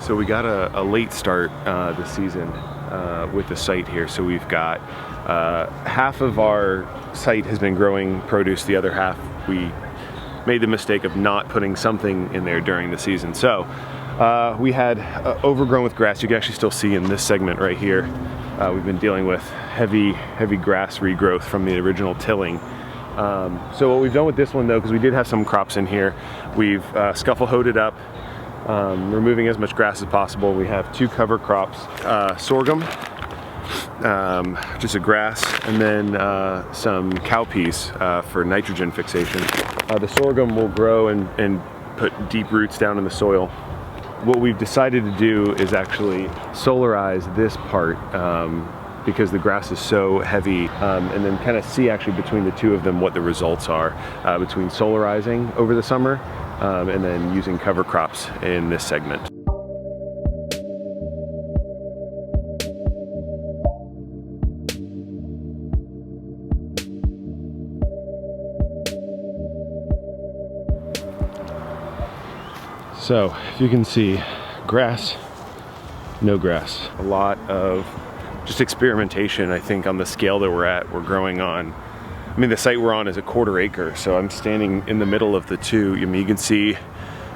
So we got a late start this season with the site here. So we've got half of our site has been growing produce. The other half we made the mistake of not putting something in there during the season. So we had overgrown with grass. You can actually still see in this segment right here. We've been dealing with heavy grass regrowth from the original tilling. So what we've done with this one though, because we did have some crops in here, we've scuffle hoed it up, removing as much grass as possible. We have 2 cover crops, sorghum, just a grass, and then some cowpeas for nitrogen fixation. The sorghum will grow and put deep roots down in the soil. What we've decided to do is actually solarize this part because the grass is so heavy, and then kind of see actually between the two of them what the results are between solarizing over the summer and then using cover crops in this segment. So if you can see, grass, no grass. A lot of just experimentation, I think, on the scale that we're at. We're growing on, I mean, the site we're on is a 1/4 acre, so I'm standing in the middle of the two. I mean, you can see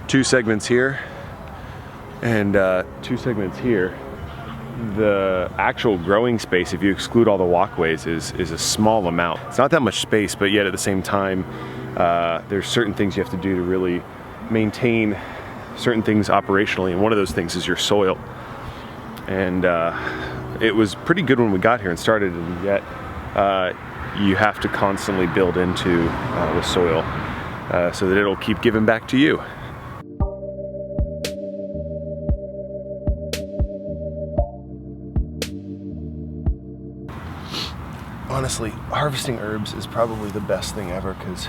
2 segments here and 2 segments here. The actual growing space, if you exclude all the walkways, is a small amount. It's not that much space, but yet at the same time, there's certain things you have to do to really maintain certain things operationally, and one of those things is your soil. And it was pretty good when we got here and started, and yet you have to constantly build into the soil so that it'll keep giving back to you. Honestly, harvesting herbs is probably the best thing ever because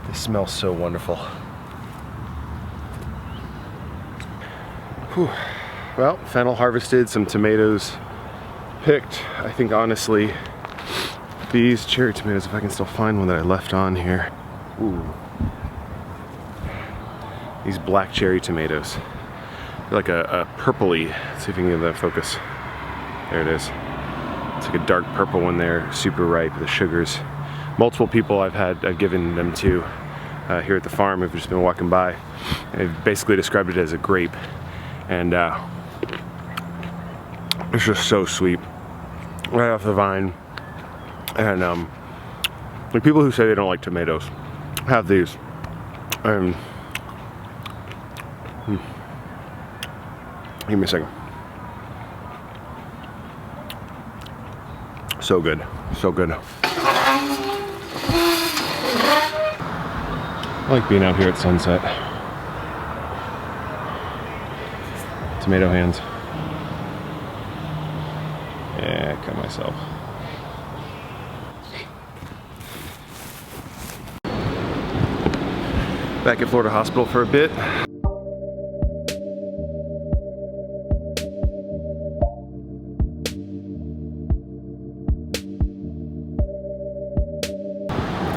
they smell so wonderful. Whew. Well, fennel harvested, some tomatoes picked. I think honestly, these cherry tomatoes, if I can still find one that I left on here. Ooh. These black cherry tomatoes. They're like a purpley, let's see if you can get that focus. There it is. It's like a dark purple one there, super ripe, the sugars. Multiple people I've given them to here at the farm have just been walking by. They've basically described it as a grape. And it's just so sweet, right off the vine. And like people who say they don't like tomatoes have these. And give me a second. So good, so good. I like being out here at sunset. Tomato hands. Yeah, cut myself. Back at Florida Hospital for a bit.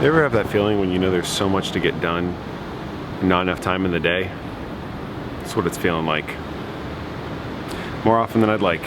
You ever have that feeling when you know there's so much to get done and not enough time in the day? That's what it's feeling like. More often than I'd like.